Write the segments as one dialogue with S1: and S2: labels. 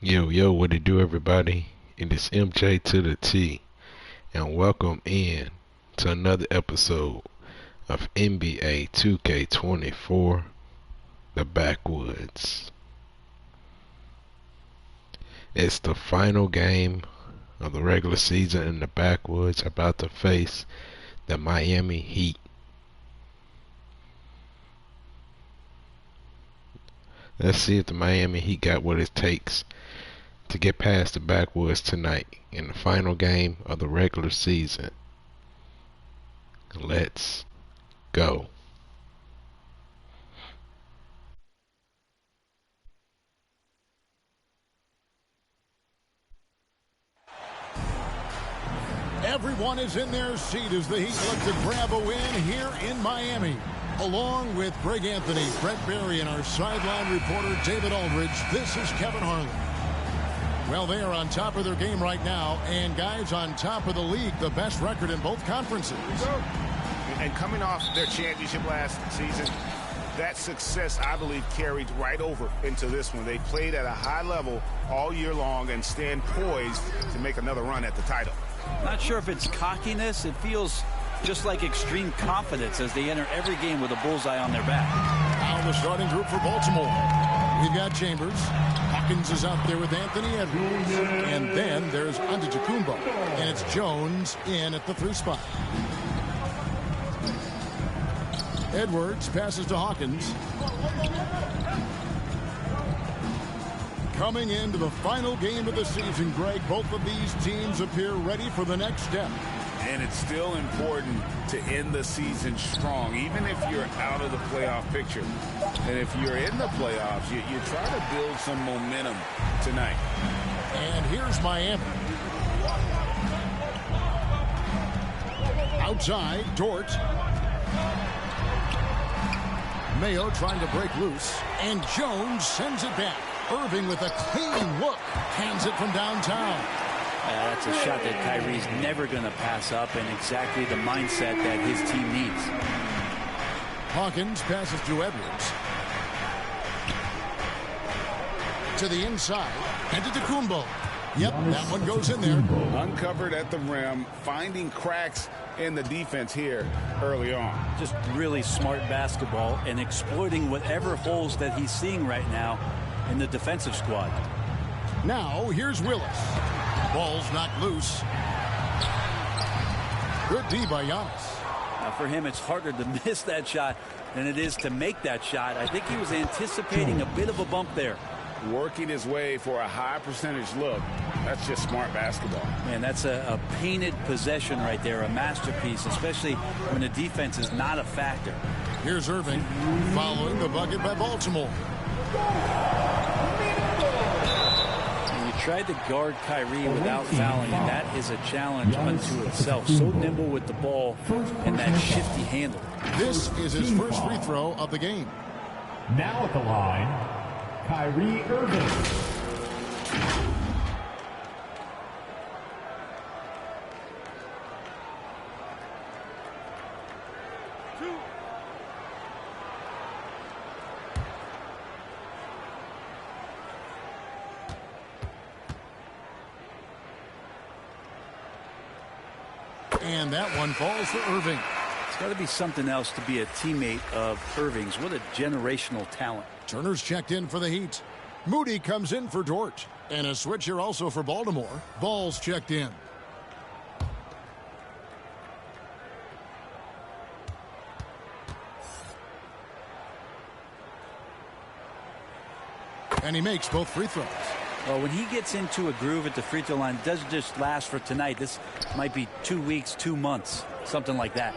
S1: Yo, yo, what it do, everybody? It is MJ to the T, and welcome in to another episode of NBA 2K24, the Backwoods. It's the final game of the regular season, and the Backwoods about to face the Miami Heat. Let's see if the Miami Heat got what it takes to get past the Backwoods tonight in the final game of the regular season. Let's go.
S2: Everyone is in their seat as the Heat look to grab a win here in Miami. Along with Greg Anthony, Brett Barry, and our sideline reporter David Aldridge, this is Kevin Harlan. Well, they are on top of their game right now, and guys, on top of the league, the best record in both conferences.
S3: And coming off their championship last season, that success, I believe, carried right over into this one. They played at a high level all year long and stand poised to make another run at the title.
S4: Not sure if it's cockiness. It feels just like extreme confidence as they enter every game with a bullseye on their back.
S2: Now the starting group for Baltimore. We've got Chambers. Hawkins is out there with Anthony Edwards. And then there's Antetokounmpo. And it's Jones in at the 3 spot. Edwards passes to Hawkins. Coming into the final game of the season, Greg, both of these teams appear ready for the next step.
S3: And it's still important to end the season strong, even if you're out of the playoff picture. And if you're in the playoffs, you try to build some momentum tonight.
S2: And here's Miami. Outside, Dort. Mayo trying to break loose. And Jones sends it back. Irving with a clean look. Hands it from downtown.
S4: That's a shot that Kyrie's never going to pass up, and exactly the mindset that his team needs.
S2: Hawkins passes to Edwards. To the inside. And to Antetokounmpo. Yep, that one goes in there.
S3: Uncovered at the rim, finding cracks in the defense here early on.
S4: Just really smart basketball and exploiting whatever holes that he's seeing right now in the defensive squad.
S2: Now, here's Willis. Ball's knocked loose. Good D by Giannis.
S4: Now for him, it's harder to miss that shot than it is to make that shot. I think he was anticipating a bit of a bump there.
S3: Working his way for a high percentage look. That's just smart basketball.
S4: Man, that's a painted possession right there, a masterpiece, especially when the defense is not a factor.
S2: Here's Irving following the bucket by Baltimore.
S4: Tried to guard Kyrie without fouling, and that is a challenge unto itself. So nimble with the ball and that shifty handle.
S2: This is his first free throw of the game.
S5: Now at the line, Kyrie Irving.
S2: And that one falls to Irving.
S4: It's got to be something else to be a teammate of Irving's. What a generational talent.
S2: Turner's checked in for the Heat. Moody comes in for Dort. And a switch here also for Baltimore. Ball's checked in. And he makes both free throws.
S4: Well, when he gets into a groove at the free throw line, it doesn't just last for tonight. This might be 2 weeks, 2 months, something like that.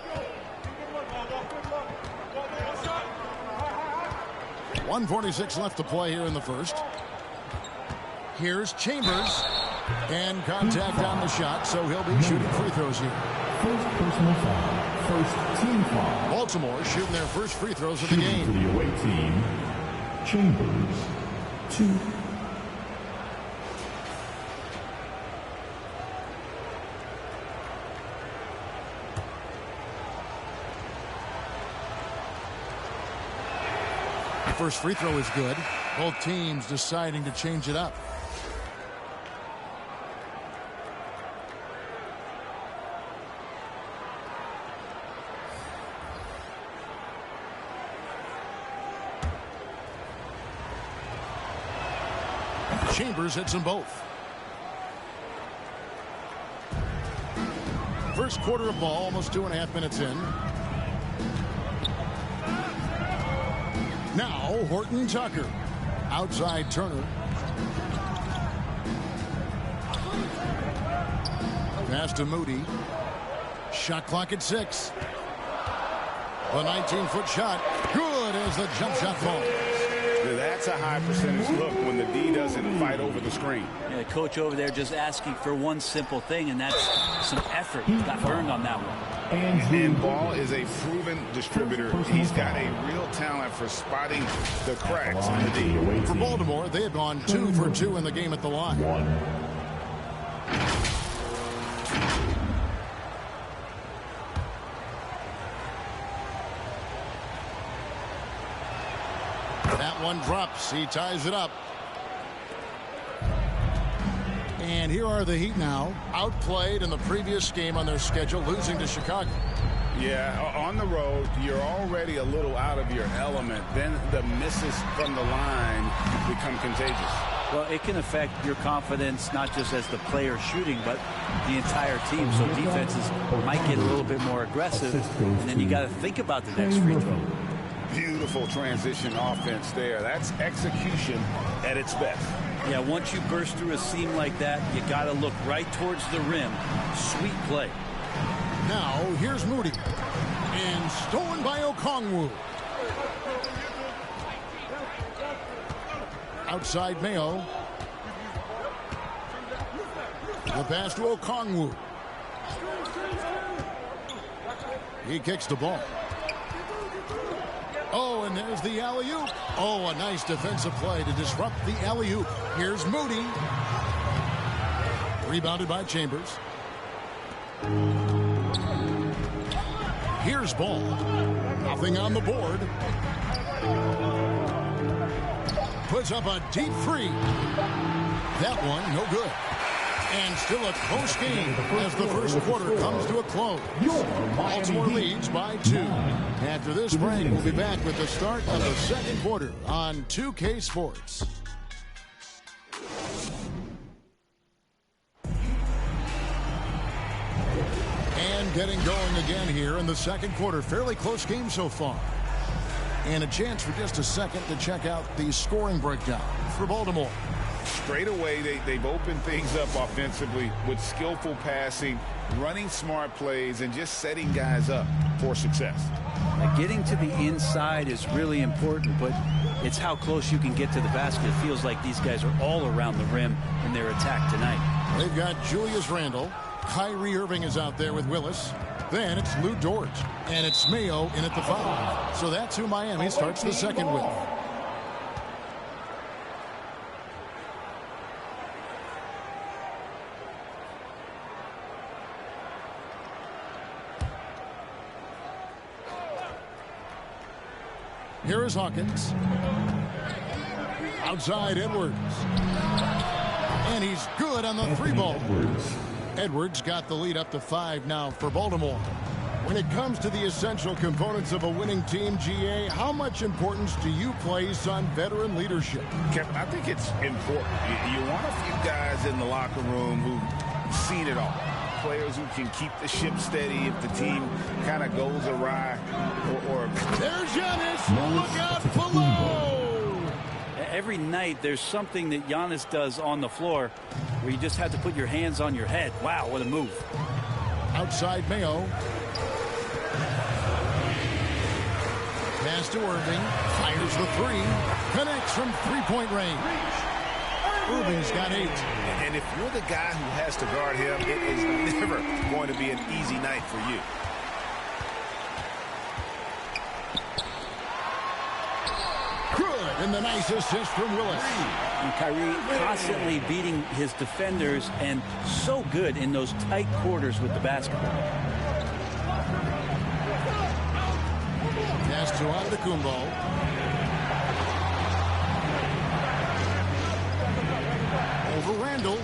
S2: 1:46 left to play here in the first. Here's Chambers. And contact on the shot, so he'll be shooting free throws here.
S5: First personal foul. First team foul.
S2: Baltimore shooting their first free throws of the game.
S5: For the away team, Chambers, 2.
S2: First free throw is good. Both teams deciding to change it up. Chambers hits them both. First quarter of ball, almost 2.5 minutes in. Now Horton Tucker. Outside Turner. Pass to Moody. Shot clock at 6. The 19-foot shot. Good as the jump shot falls.
S3: That's a high percentage look when the D doesn't fight over the screen.
S4: Yeah, coach over there just asking for one simple thing, and that's some effort. Got burned on that one.
S3: And Ball is a proven distributor. He's got a real talent for spotting the cracks in the D.
S2: For Baltimore, they have gone 2 for 2 in the game at the line. That one drops. He ties it up. And here are the Heat now. Outplayed in the previous game on their schedule, losing to Chicago.
S3: Yeah, on the road, you're already a little out of your element. Then the misses from the line become contagious.
S4: Well, it can affect your confidence, not just as the player shooting, but the entire team. So defenses might get a little bit more aggressive, and then you got to think about the next free throw.
S3: Beautiful transition offense there. That's execution at its best.
S4: Yeah, once you burst through a seam like that, you got to look right towards the rim. Sweet play.
S2: Now, here's Moody. And stolen by Okongwu. Outside Mayo. The pass to Okongwu. He kicks the ball. Oh, and there's the alley-oop. Oh, a nice defensive play to disrupt the alley-oop. Here's Moody. Rebounded by Chambers. Here's Ball. Nothing on the board. Puts up a deep three. That one, no good. And still a close game as the first quarter comes to a close. Baltimore leads by 2. After this break, we'll be back with the start of the second quarter on 2K Sports. And getting going again here in the second quarter. Fairly close game so far. And a chance for just a second to check out the scoring breakdown for Baltimore.
S3: Straight away, they've opened things up offensively with skillful passing, running smart plays, and just setting guys up for success.
S4: Getting to the inside is really important, but it's how close you can get to the basket. It feels like these guys are all around the rim in their attack tonight.
S2: They've got Julius Randle. Kyrie Irving is out there with Willis. Then it's Lou Dort. And it's Mayo in at the 5. So that's who Miami starts the second with. Here is Hawkins. Outside Edwards. And he's good on the 3 ball. Edwards got the lead up to 5 now for Baltimore. When it comes to the essential components of a winning team, GA, how much importance do you place on veteran leadership?
S3: Kevin, I think it's important. You want a few guys in the locker room who've seen it all. Players who can keep the ship steady if the team kind of goes awry.
S2: There's Giannis. Look out below.
S4: Every night there's something that Giannis does on the floor where you just have to put your hands on your head. Wow, what a move.
S2: Outside Mayo. Pass to Irving. Fires the 3. Connects from 3-point range. Irving's got 8.
S3: And if you're the guy who has to guard him, it is never going to be an easy night for you.
S2: Good, and the nice assist from Willis.
S4: And Kyrie constantly beating his defenders and so good in those tight quarters with the basketball.
S2: Pass to Antetokounmpo. Over Randle.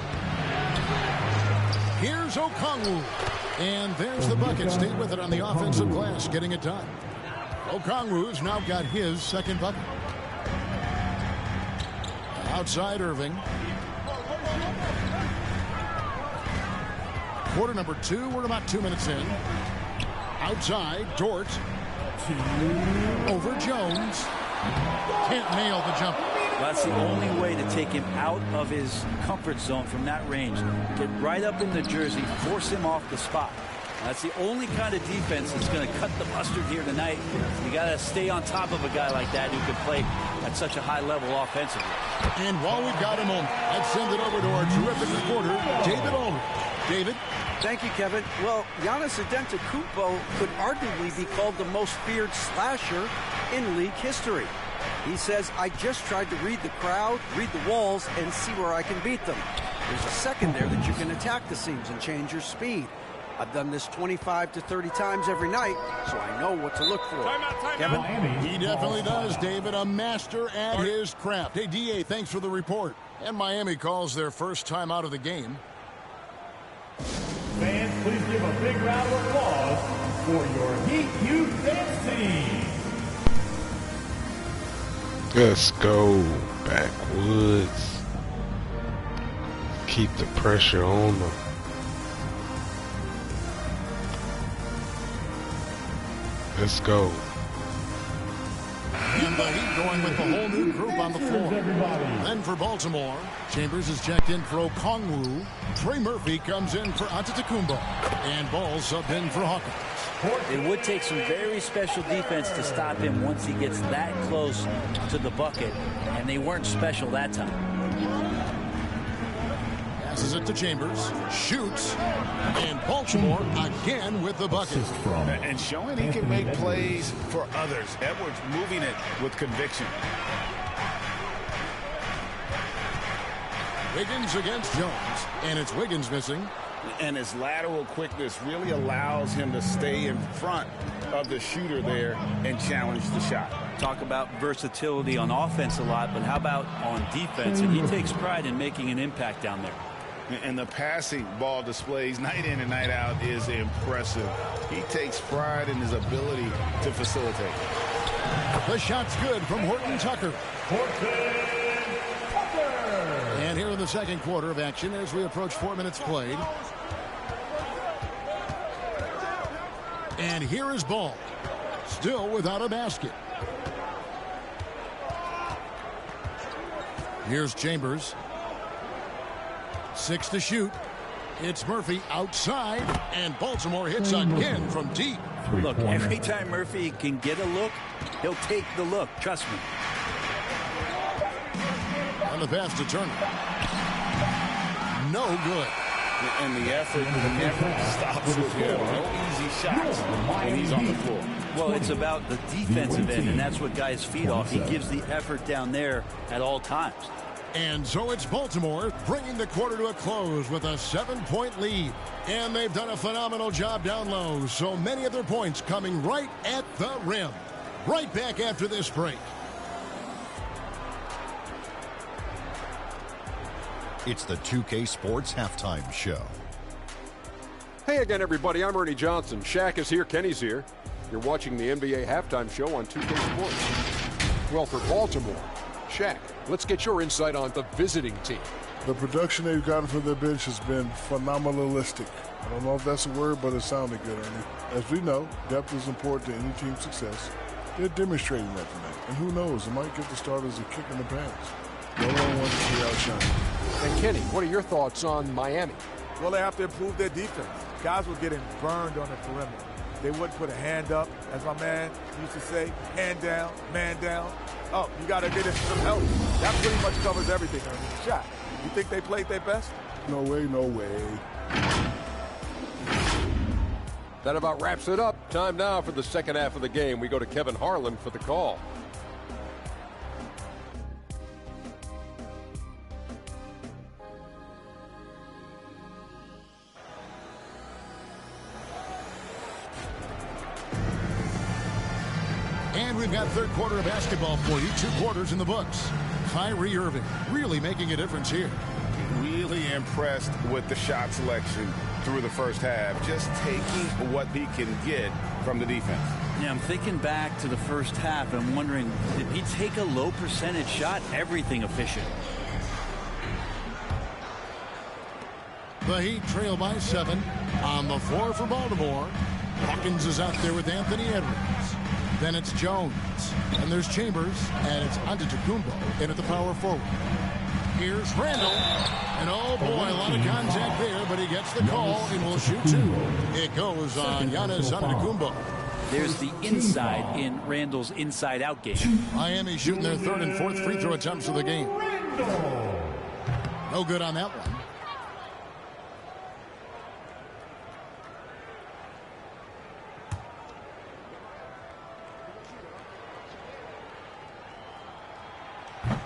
S2: Here's Okongwu. And there's the bucket. Stay with it on the offensive glass, getting it done. Okongwu's now got his second bucket. Outside Irving. Quarter number 2. We're about 2 minutes in. Outside, Dort. Over Jones. Can't nail the jumper.
S4: That's the only way to take him out of his comfort zone from that range. Get right up in the jersey, force him off the spot. That's the only kind of defense that's going to cut the mustard here tonight. You got to stay on top of a guy like that who can play at such a high level offensively.
S2: And while we've got a moment, let's send it over to our terrific reporter, David Aldridge. David?
S6: Thank you, Kevin. Well, Giannis Antetokounmpo could arguably be called the most feared slasher in league history. He says, I just tried to read the crowd, read the walls, and see where I can beat them. There's a second there that you can attack the seams and change your speed. I've done this 25 to 30 times every night, so I know what to look for.
S2: Kevin? He definitely does, David. A master at his craft. Hey, D.A., thanks for the report. And Miami calls their first time out of the game.
S5: Fans, please give a big round of applause for your Heat Youth Dance Team.
S1: Let's go, Backwoods. Keep the pressure on them. Let's go.
S2: And the Heat going with the whole new group on the floor. Then for Baltimore, Chambers is checked in for Okongwu. Trey Murphy comes in for Antetokounmpo. And Ball subbed in for Hawkins.
S4: It would take some very special defense to stop him once he gets that close to the bucket, and they weren't special that time.
S2: Passes it to Chambers, shoots, and Baltimore again with the bucket.
S3: And showing he can make plays for others. Edwards moving it with conviction.
S2: Wiggins against Jones, and it's Wiggins missing.
S3: And his lateral quickness really allows him to stay in front of the shooter there and challenge the shot.
S4: Talk about versatility on offense a lot, but how about on defense? And he takes pride in making an impact down there.
S3: And the passing ball displays night in and night out is impressive. He takes pride in his ability to facilitate.
S2: The shot's good from Horton Tucker. And here in the second quarter of action as we approach 4 minutes played. And here is Ball. Still without a basket. Here's Chambers. 6 to shoot. It's Murphy outside, and Baltimore hits again from deep.
S4: Look, every time Murphy can get a look, he'll take the look. Trust me.
S2: On the pass to Turner. No good.
S3: And the effort never stops with him. No easy shots when he's on the floor.
S4: Well, it's about the defensive end, and that's what guys feed off. He gives the effort down there at all times.
S2: And so it's Baltimore bringing the quarter to a close with a 7-point lead. And they've done a phenomenal job down low. So many of their points coming right at the rim. Right back after this break.
S7: It's the 2K Sports Halftime Show.
S8: Hey again, everybody. I'm Ernie Johnson. Shaq is here. Kenny's here. You're watching the NBA Halftime Show on 2K Sports. Well, for Baltimore, Shaq, let's get your insight on the visiting team.
S9: The production they've gotten from their bench has been phenomenalistic. I don't know if that's a word, but it sounded good, Ernie. As we know, depth is important to any team's success. They're demonstrating that tonight. And who knows, it might give the starters a kick in the pants. No one wants to see outshine.
S8: And Kenny, what are your thoughts on Miami?
S10: Well, they have to improve their defense. Guys were getting burned on the perimeter. They wouldn't put a hand up, as my man used to say, hand down, man down. Oh, you got to get into some help. That pretty much covers everything, Ernie. Shaq, you think they played their best?
S9: No way, no way.
S8: That about wraps it up. Time now for the second half of the game. We go to Kevin Harlan for the call.
S2: And we've got third quarter of basketball for you. 2 quarters in the books. Kyrie Irving really making a difference here.
S3: Really impressed with the shot selection through the first half. Just taking what he can get from the defense.
S4: Yeah, I'm thinking back to the first half. I'm wondering, did he take a low percentage shot? Everything efficient.
S2: The Heat trail by 7. On the floor for Baltimore, Hawkins is out there with Anthony Edwards. Then it's Jones. And there's Chambers. And it's Antetokounmpo in at the power forward. Here's Randall. And oh boy, a lot of contact there, but he gets the call and will shoot 2. It goes on Giannis Antetokounmpo.
S4: There's the inside in Randall's inside-out game.
S2: Miami shooting their 3rd and 4th free throw attempts of the game. No good on that one.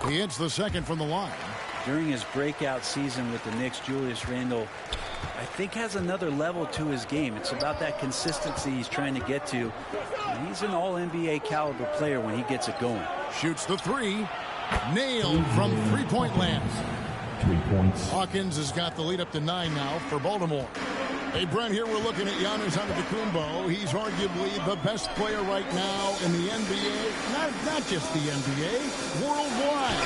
S2: He hits the second from the line.
S4: During his breakout season with the Knicks, Julius Randle, I think, has another level to his game. It's about that consistency he's trying to get to. And he's an all-NBA caliber player when he gets it going.
S2: Shoots the 3. Nailed from three-point land.
S5: 3 points.
S2: Hawkins has got the lead up to 9 now for Baltimore. Hey, Brent, here we're looking at Giannis Antetokounmpo. He's arguably the best player right now in the NBA. Not just the NBA, worldwide.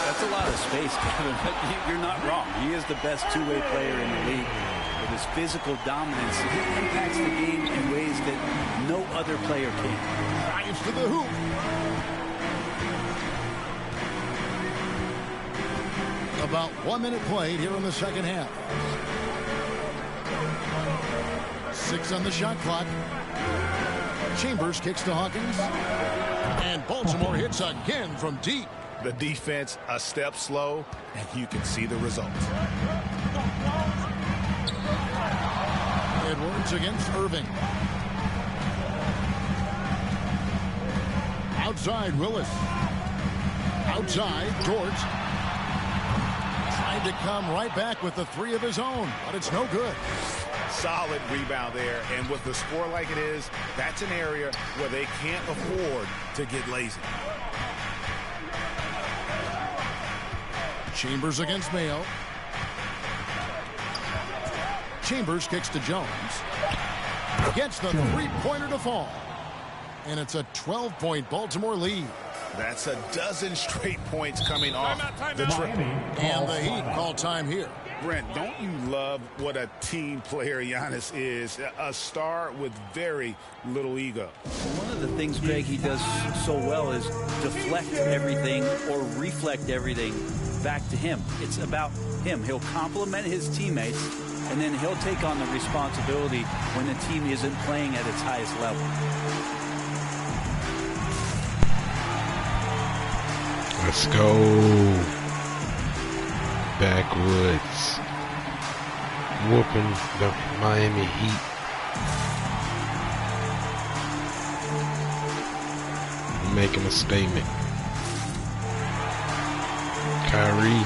S4: That's a lot of space, Kevin, but you're not wrong. He is the best two-way player in the league. With his physical dominance, he impacts the game in ways that no other player can.
S2: Drives to the hoop. About 1 minute played here in the second half. 6 on the shot clock. Chambers kicks to Hawkins. And Baltimore hits again from deep.
S3: The defense a step slow, and you can see the result.
S2: Edwards against Irving. Outside, Willis. Outside, George. Tried to come right back with the 3 of his own, but it's no good.
S3: Solid rebound there, and with the score like it is, that's an area where they can't afford to get lazy.
S2: Chambers against Mayo. Chambers kicks to Jones. Gets the 3-pointer to fall. And it's a 12-point Baltimore lead.
S3: That's a dozen straight points coming off the trip.
S2: And the Heat call time here.
S3: Brent, don't you love what a team player Giannis is? A star with very little ego.
S4: One of the things, Greg, he does so well is deflect everything or reflect everything back to him. It's about him. He'll compliment his teammates, and then he'll take on the responsibility when the team isn't playing at its highest level.
S1: Let's go. Backwoods. Whooping the Miami Heat. Making a statement. Kyrie.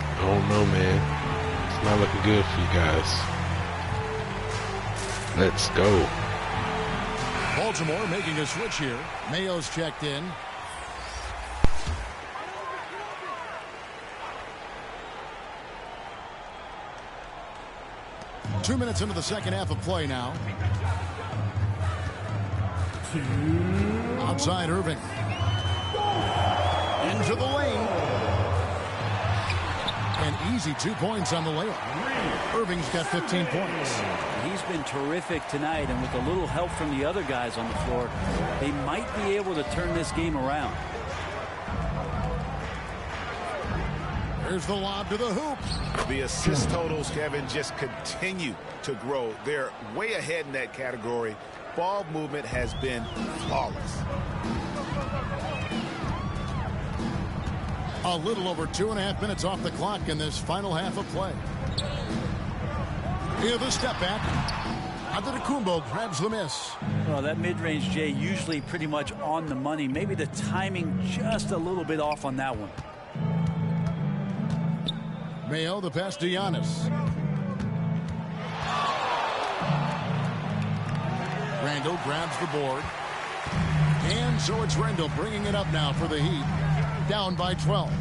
S1: I don't know, man. It's not looking good for you guys. Let's go.
S2: Baltimore making a switch here. Mayo's checked in. Two minutes into the second half of play now. Outside Irving. Into the lane. An easy 2 points on the layup. Irving's got 15 points.
S4: He's been terrific tonight, and with a little help from the other guys on the floor, they might be able to turn this game around.
S2: There's the lob to the hoop.
S3: The assist totals, Kevin, just continue to grow. They're way ahead in that category. Ball movement has been flawless.
S2: A little over 2.5 minutes off the clock in this final half of play. Here the step back. Antetokounmpo grabs the miss.
S4: Well, that mid-range, Jay, usually pretty much on the money. Maybe the timing just a little bit off on that one.
S2: Mayo, the pass to Giannis. Randall grabs the board. And so it's Randall bringing it up now for the Heat. Down by 12.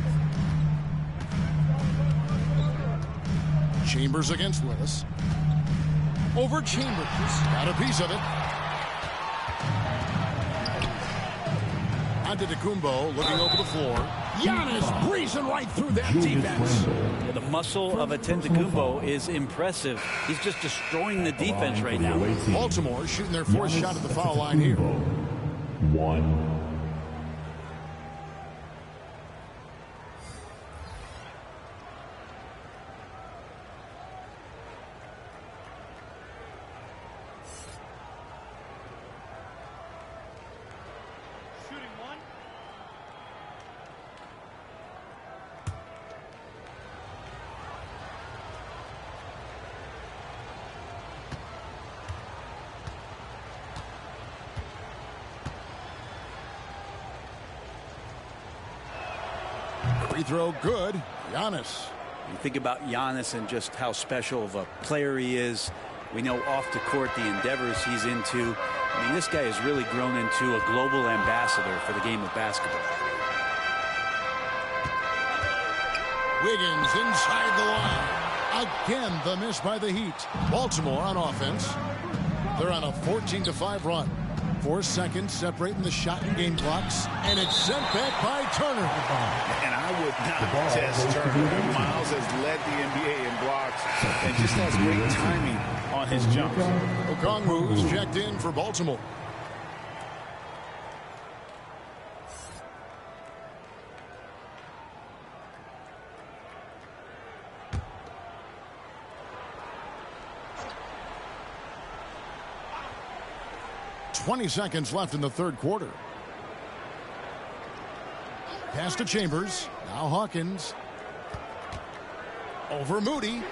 S2: Chambers against Willis. Over Chambers. Got a piece of it. Antetokounmpo looking over the floor. Giannis breezing right through that defense.
S4: The muscle of Antetokounmpo is impressive. He's just destroying the defense right now.
S2: Baltimore shooting their fourth shot at the foul line here.
S5: One.
S2: Free throw good. Giannis.
S4: You think about Giannis and just how special of a player he is. We know off the court the endeavors he's into. I mean, this guy has really grown into a global ambassador for the game of basketball.
S2: Wiggins inside the line. Again, the miss by the Heat. Baltimore on offense. They're on a 14-5 run. 4 seconds separating the shot and game clocks. And it's sent back by Turner.
S3: And I would not test Turner. Miles has led the NBA in blocks and just has great timing on his jumps.
S2: Okongwu is checked in for Baltimore. .20 seconds left in the third quarter. Pass to Chambers. Now Hawkins. Over Moody.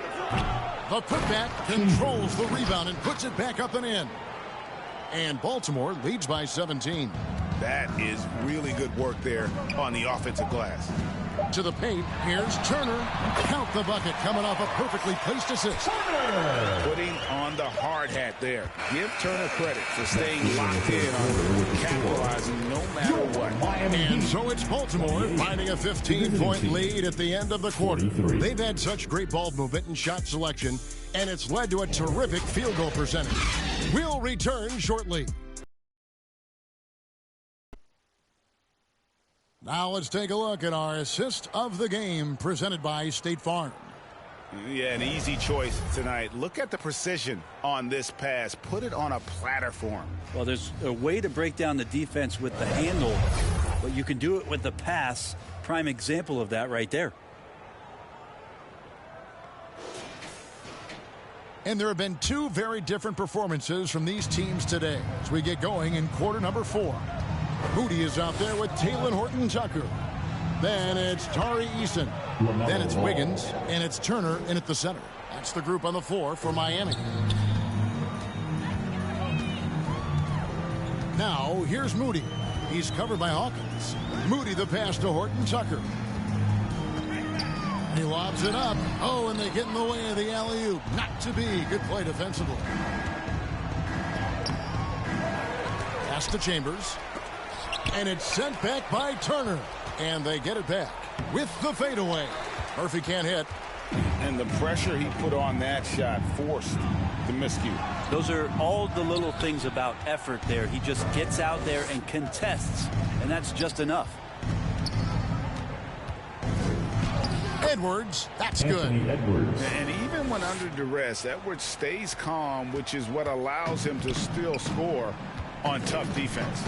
S2: The putback controls the rebound and puts it back up and in. And Baltimore leads by 17.
S3: That is really good work there on the offensive glass.
S2: To the paint. Here's Turner. Count the bucket coming off a perfectly placed assist.
S3: Putting on the hard hat there. Give Turner credit for staying locked in on capitalizing no matter what.
S2: And so it's Baltimore finding a 15-point lead at the end of the quarter. They've had such great ball movement and shot selection, and it's led to a terrific field goal percentage. We'll return shortly. Now let's take a look at our assist of the game presented by State Farm.
S3: Yeah, an easy choice tonight. Look at the precision on this pass. Put it on a platter for him.
S4: Well, there's a way to break down the defense with the handle, but you can do it with the pass. Prime example of that right there.
S2: And there have been two very different performances from these teams today as we get going in quarter number 4. Moody is out there with Talen Horton-Tucker. Then it's Tari Eason. Then it's Wiggins, and it's Turner in at the center. That's the group on the floor for Miami. Now, here's Moody. He's covered by Hawkins. Moody the pass to Horton-Tucker. He lobs it up. Oh, and they get in the way of the alley-oop. Not to be. Good play defensively. Pass to Chambers. And it's sent back by Turner. And they get it back with the fadeaway. Murphy can't hit.
S3: And the pressure he put on that shot forced the miscue.
S4: Those are all the little things about effort there. He just gets out there and contests, and that's just enough.
S2: Edwards, that's good.
S3: And even when under duress, Edwards stays calm, which is what allows him to still score on tough defense.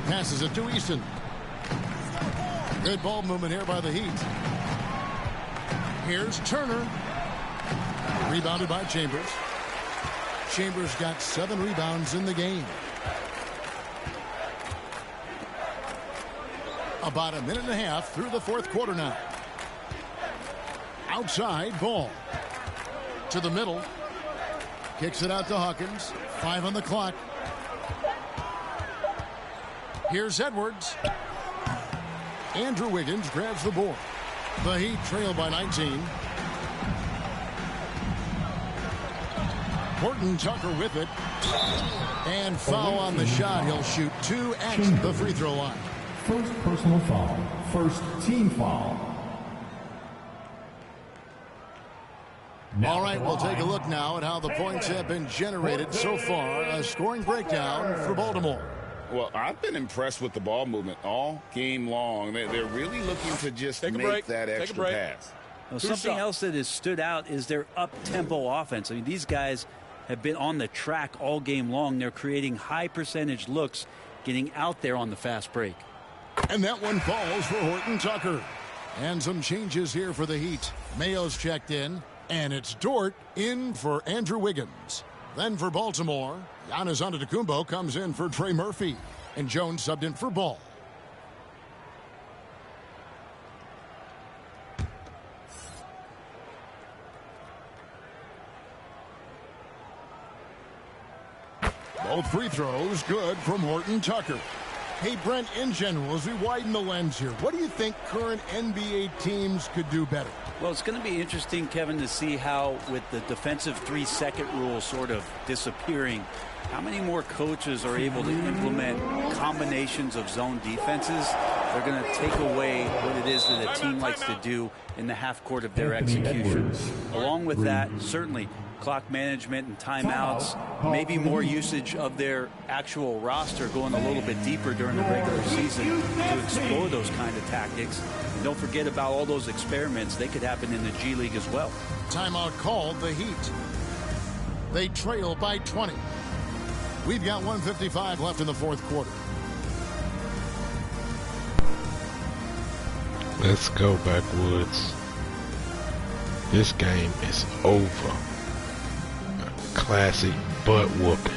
S2: Passes it to Easton. Good ball movement here by the Heat. Here's Turner. Rebounded by Chambers. Chambers got 7 rebounds in the game. About a minute and a half through the fourth quarter now. Outside ball. To the middle. Kicks it out to Hawkins. 5 on the clock. Here's Edwards. Andrew Wiggins grabs the board. The Heat trail by 19. Horton-Tucker with it. And foul on the shot. He'll shoot 2 at the free throw line.
S5: First personal foul. First team foul.
S2: All right, we'll take a look now at how the points have been generated so far. A scoring breakdown for Baltimore.
S3: Well, I've been impressed with the ball movement all game long. They're really looking to just make that extra pass.
S4: Well, something else that has stood out is their up-tempo offense. I mean, these guys have been on the track all game long. They're creating high-percentage looks, getting out there on the fast break.
S2: And that one falls for Horton Tucker. And some changes here for the Heat. Mayo's checked in, and it's Dort in for Andrew Wiggins. Then for Baltimore, Giannis Antetokounmpo comes in for Trey Murphy, and Jones subbed in for Ball. Both free throws good from Horton Tucker. Hey, Brent, in general, as we widen the lens here, what do you think current NBA teams could do better?
S4: Well, it's going to be interesting, Kevin, to see how, with the defensive 3-second rule sort of disappearing, how many more coaches are able to implement combinations of zone defenses. They're going to take away what it is that a team likes to do in the half court of their execution. Along with that, certainly clock management and timeouts, maybe more usage of their actual roster, going a little bit deeper during the regular season to explore those kind of tactics. And don't forget about all those experiments. They could happen in the G League as well.
S2: Timeout called, the Heat. They trail by 20. We've got 1:55 left in the fourth quarter.
S1: Let's go, Backwoods. This game is over. Classic butt whooping.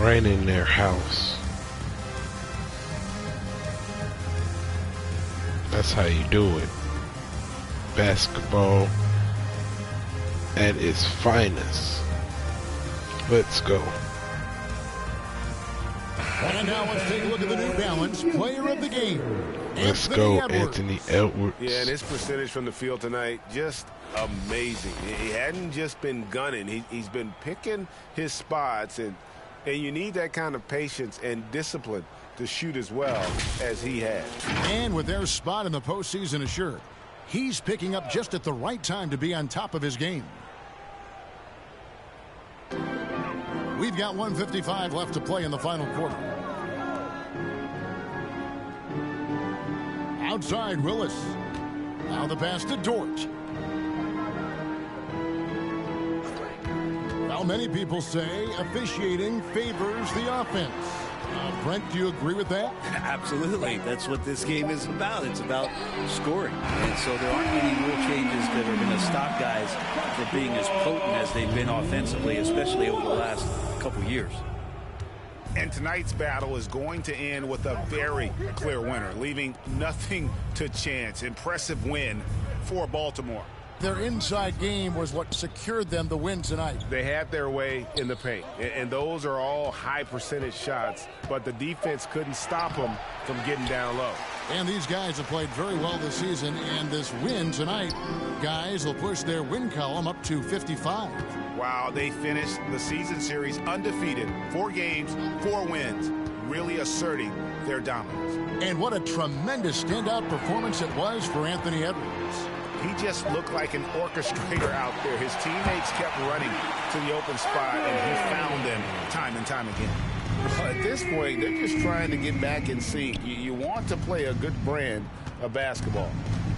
S1: Right in their house. That's how you do it. Basketball at its finest. Let's go.
S2: And now let's take a look at the New Balance player of the game.
S1: Let's go, Anthony Edwards.
S3: Yeah, and his percentage from the field tonight, just amazing. He hadn't just been gunning. He's been picking his spots, and you need that kind of patience and discipline to shoot as well as he has.
S2: And with their spot in the postseason assured, he's picking up just at the right time to be on top of his game. We've got 1:55 left to play in the final quarter. Outside Willis. Now the pass to Dort. Well, many people say officiating favors the offense. Brent, do you agree with that?
S4: Absolutely. That's what this game is about. It's about scoring. And so there aren't any rule changes that are going to stop guys from being as potent as they've been offensively, especially over the last couple years.
S3: And tonight's battle is going to end with a very clear winner, leaving nothing to chance. Impressive win for Baltimore.
S2: Their inside game was what secured them the win tonight.
S3: They had their way in the paint, and those are all high percentage shots, but the defense couldn't stop them from getting down low.
S2: And these guys have played very well this season, and this win tonight, guys, will push their win column up to 55.
S3: Wow, they finished the season series undefeated. 4 games, 4 wins, really asserting their dominance.
S2: And what a tremendous standout performance it was for Anthony Edwards.
S3: He just looked like an orchestrator out there. His teammates kept running to the open spot, and he found them time and time again. At this point, they're just trying to get back in sync. You want to play a good brand of basketball.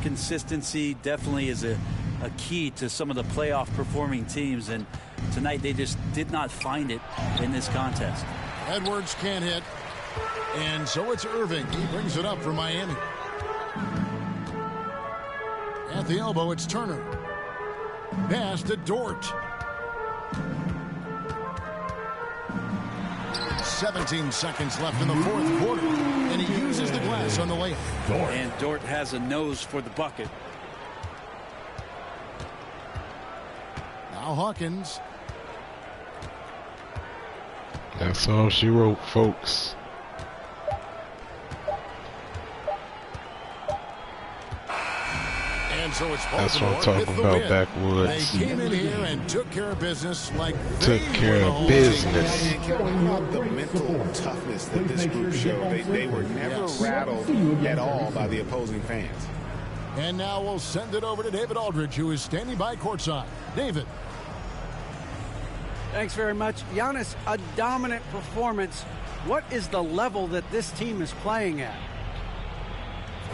S4: Consistency definitely is a key to some of the playoff performing teams, and tonight they just did not find it in this contest.
S2: Edwards can't hit, and so it's Irving. He brings it up for Miami. At the elbow, it's Turner. Pass to Dort. 17 seconds left in the fourth quarter, and he uses the glass on the layup.
S4: And Dort has a nose for the bucket.
S2: Now Hawkins.
S1: That's all she wrote, folks.
S2: And so it's
S1: that's what I'm talking about, Backwoods.
S2: They came in here and took care of business like
S1: took care of business.
S3: The mental toughness that this group showed. They were never rattled at all by the opposing fans.
S2: And now we'll send it over to David Aldridge, who is standing by courtside. David.
S6: Thanks very much. Giannis, a dominant performance. What is the level that this team is playing at?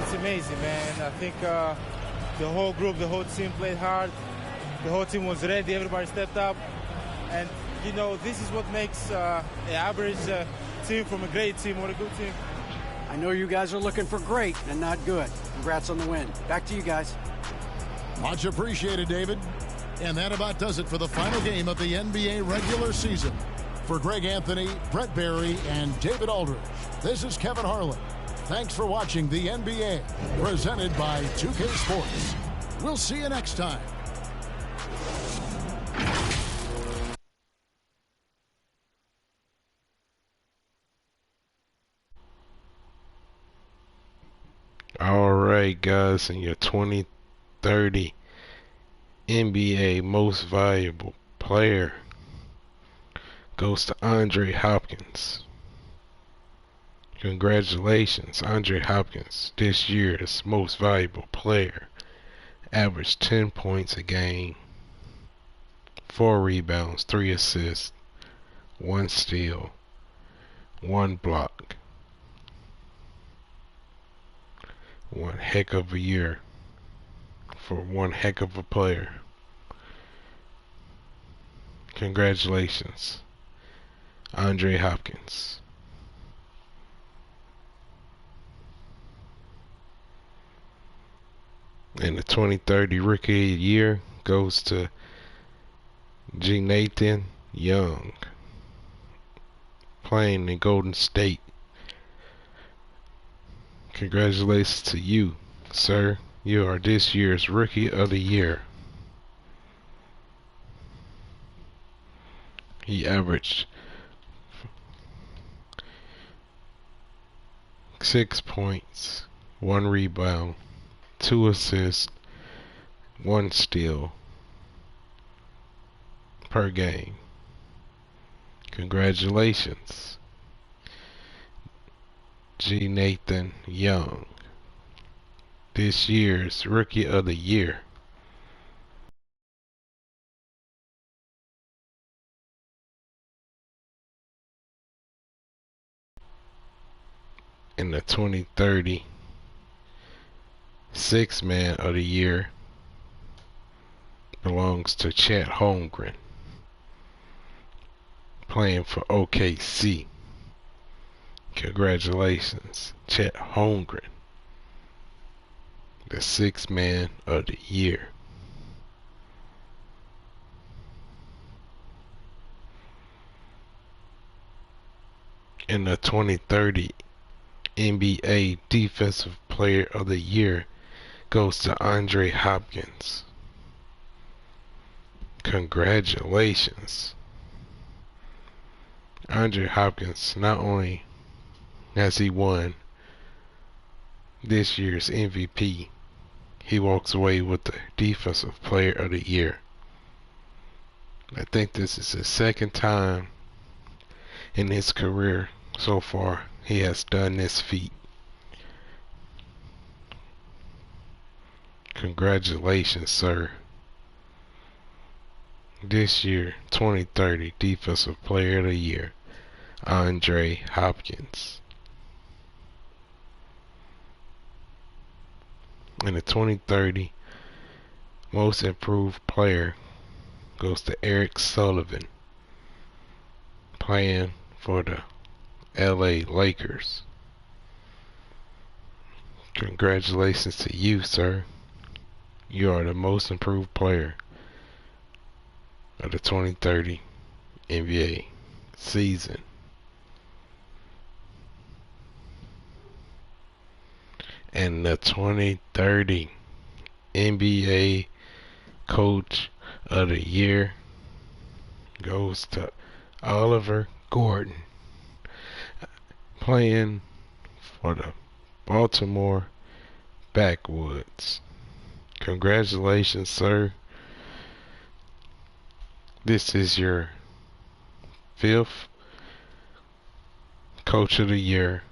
S11: It's amazing, man. I think the whole group, the whole team played hard. The whole team was ready. Everybody stepped up. And, you know, this is what makes an average team from a great team or a good team.
S6: I know you guys are looking for great and not good. Congrats on the win. Back to you guys.
S2: Much appreciated, David. And that about does it for the final game of the NBA regular season. For Greg Anthony, Brett Barry, and David Aldridge, this is Kevin Harlan. Thanks for watching the NBA, presented by 2K Sports. We'll see you next time.
S1: All right, guys, in your 2030 NBA Most Valuable Player goes to Andre Hopkins. Congratulations, Andre Hopkins, this year's Most Valuable Player. Averaged 10 points a game, 4 rebounds, 3 assists, 1 steal, 1 block. One heck of a year for one heck of a player. Congratulations, Andre Hopkins. And the 2030 Rookie of the Year goes to Nathan Young, playing in Golden State. Congratulations to you, sir. You are this year's Rookie of the Year. He averaged 6 points, 1 rebound, 2 assists, 1 steal per game. Congratulations, Nathan Young, this year's Rookie of the Year. In the 2030 Sixth Man of the Year belongs to Chet Holmgren, playing for OKC. Congratulations, Chet Holmgren, the 6th Man of the Year. In the 2030 NBA Defensive Player of the Year goes to Andre Hopkins. Congratulations. Andre Hopkins, not only has he won this year's MVP, he walks away with the Defensive Player of the Year. I think this is his 2nd time in his career so far he has done this feat. Congratulations, sir. This year, 2030 Defensive Player of the Year, Andre Hopkins. And the 2030 Most Improved Player goes to Eric Sullivan, playing for the LA Lakers. Congratulations to you, sir. You are the most improved player of the 2030 NBA season. And the 2030 NBA Coach of the Year goes to Oliver Gordon, playing for the Baltimore Backwoods. Congratulations, sir. This is your 5th Coach of the Year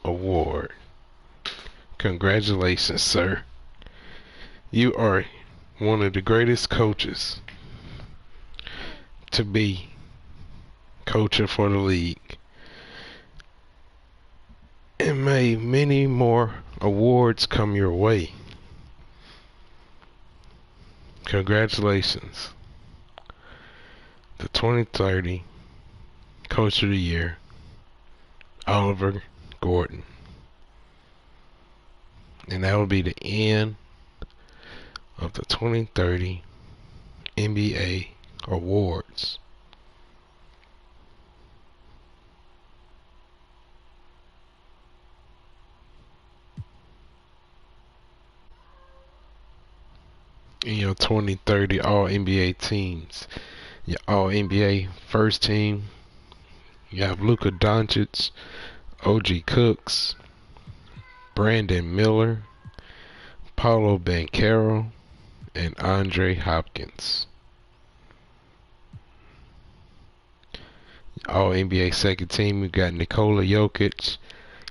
S1: award. Congratulations, sir. You are one of the greatest coaches to be coaching for the league, and may many more awards come your way. Congratulations. The 2030 Coach of the Year, Oliver Gordon. And that will be the end of the 2030 NBA awards. In your 2030 All NBA teams, your All NBA first team, you have Luka Doncic, OG Cooks, Brandon Miller, Paulo Banchero, and Andre Hopkins. All NBA second team, we got Nikola Jokic,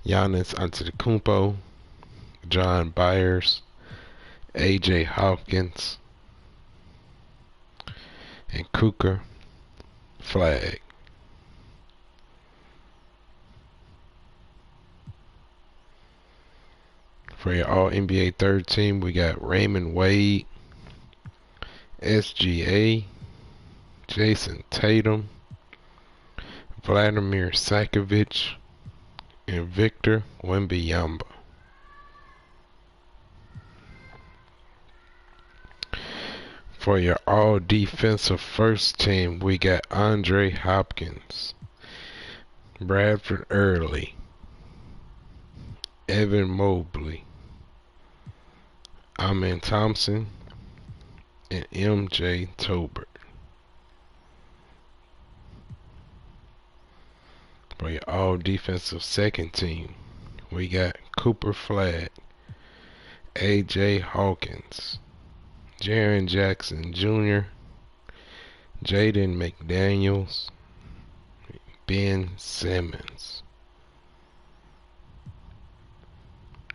S1: Giannis Antetokounmpo, John Byers, AJ Hopkins, and Cooper Flag. For your All NBA third team, we got Raymond Wade, SGA, Jason Tatum, Vladimir Sakovic, and Victor Wembanyama. For your all defensive first team, we got Andre Hopkins, Bradford Early, Evan Mobley, Amen Thompson, and MJ Tolbert. For your all defensive second team, we got Cooper Flag, AJ Hawkins, Jaren Jackson Jr., Jaden McDaniels, Ben Simmons.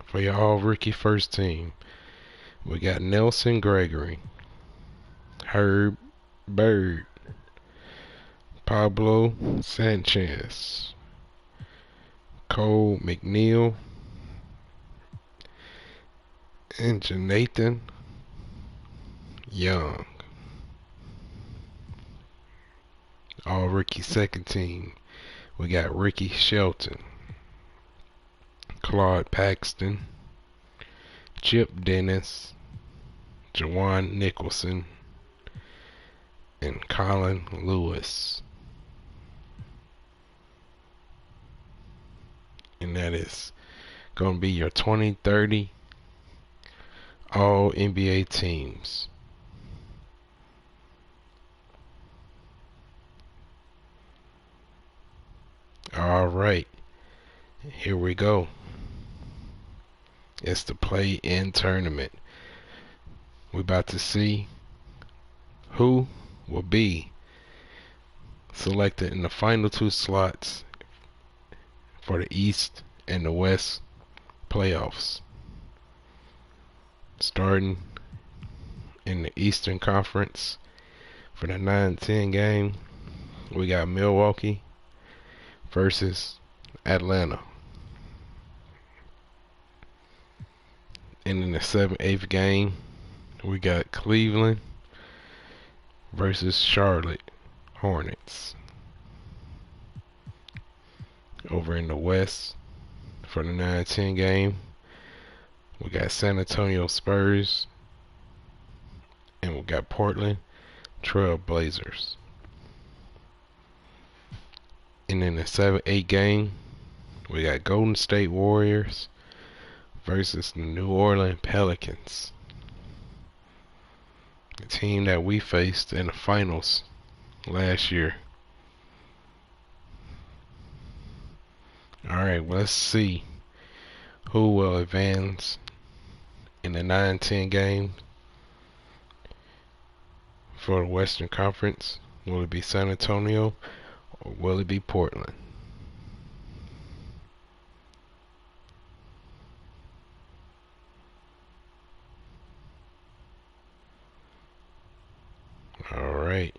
S1: For your all rookie first team, we got Nelson Gregory, Herb Bird, Pablo Sanchez, Cole McNeil, and Jonathan Young. All rookie second team, we got Ricky Shelton, Claude Paxton, Chip Dennis, Jawan Nicholson, and Colin Lewis. And that is going to be your 2030 All NBA teams. All right, here we go. It's the play-in tournament. We're about to see who will be selected in the final two slots for the East and the West playoffs. Starting in the Eastern Conference for the 9-10 game, we got Milwaukee versus Atlanta. And in the 7-8 game, we got Cleveland versus Charlotte Hornets. Over in the West, for the 9-10 game, we got San Antonio Spurs, and we got Portland Trail Blazers. And in the 7-8 game, we got Golden State Warriors versus the New Orleans Pelicans, the team that we faced in the finals last year. Alright, well, let's see who will advance in the 9-10 game for the Western Conference. Will it be San Antonio or will it be Portland? Alright.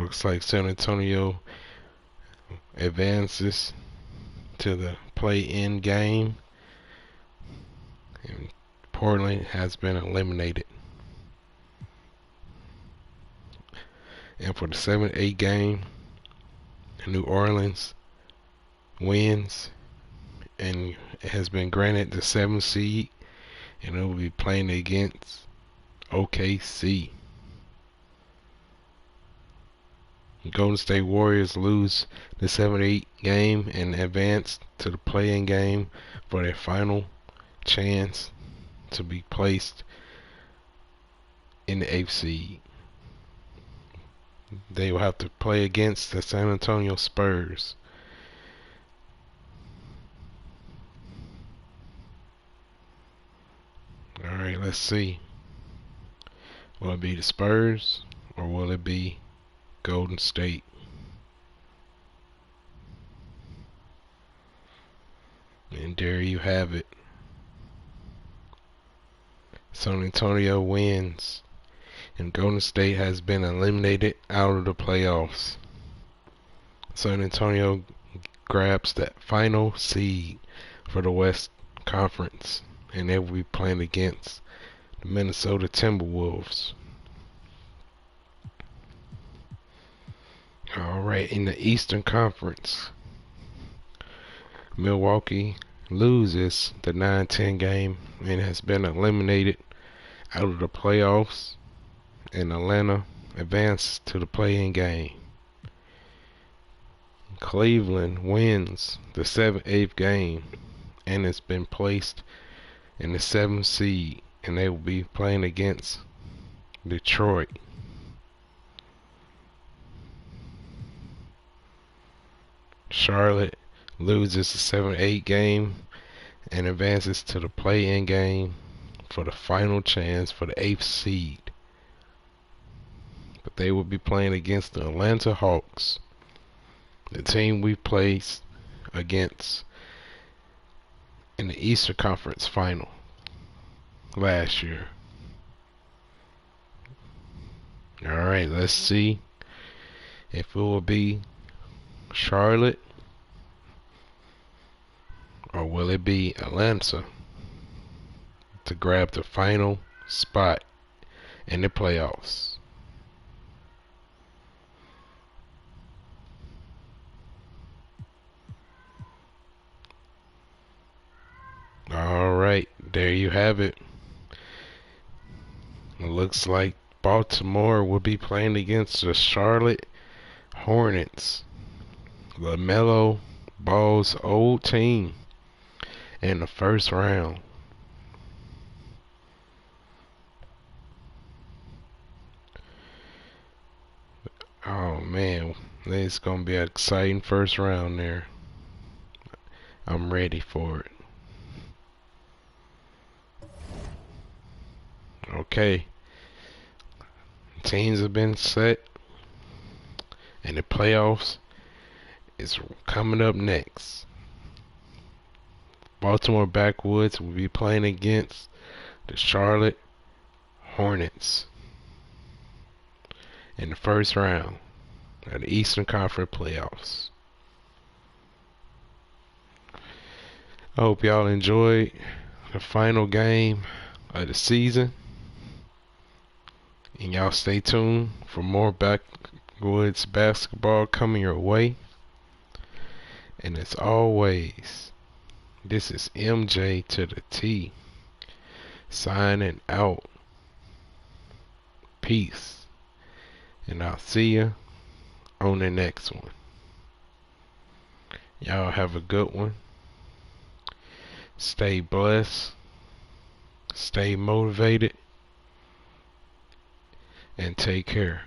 S1: Looks like San Antonio advances to the play-in game, and Portland has been eliminated. And for the 7-8 game, New Orleans wins and has been granted the 7th seed, and it will be playing against OKC. Golden State Warriors lose the 7-8 game and advance to the play-in game for their final chance to be placed in the 8th seed. They will have to play against the San Antonio Spurs. Alright, let's see. Will it be the Spurs or will it be Golden State? And there you have it. San Antonio wins, and Golden State has been eliminated out of the playoffs. San Antonio grabs that final seed for the West Conference, and they will be playing against the Minnesota Timberwolves. Alright, in the Eastern Conference, Milwaukee loses the 9-10 game and has been eliminated out of the playoffs, and Atlanta advances to the play-in game. Cleveland wins the 7-8 game and has been placed in the 7th seed, and they will be playing against Detroit. Charlotte loses the 7-8 game and advances to the play-in game for the final chance for the 8th seed. But they will be playing against the Atlanta Hawks, the team we placed against in the Eastern Conference final last year. Alright, let's see if it will be Charlotte or will it be Atlanta to grab the final spot in the playoffs. Alright, there you have it. It looks like Baltimore will be playing against the Charlotte Hornets, LaMelo Ball's old team, in the first round. Oh man, it's gonna be an exciting first round there. I'm ready for it. Okay, teams have been set, and the playoffs is coming up next. Baltimore Backwoods will be playing against the Charlotte Hornets in the first round of the Eastern Conference playoffs. I hope y'all enjoyed the final game of the season, and y'all stay tuned for more Backwoods basketball coming your way. And as always, this is MJ to the T, signing out. Peace. And I'll see you on the next one. Y'all have a good one. Stay blessed. Stay motivated. And take care.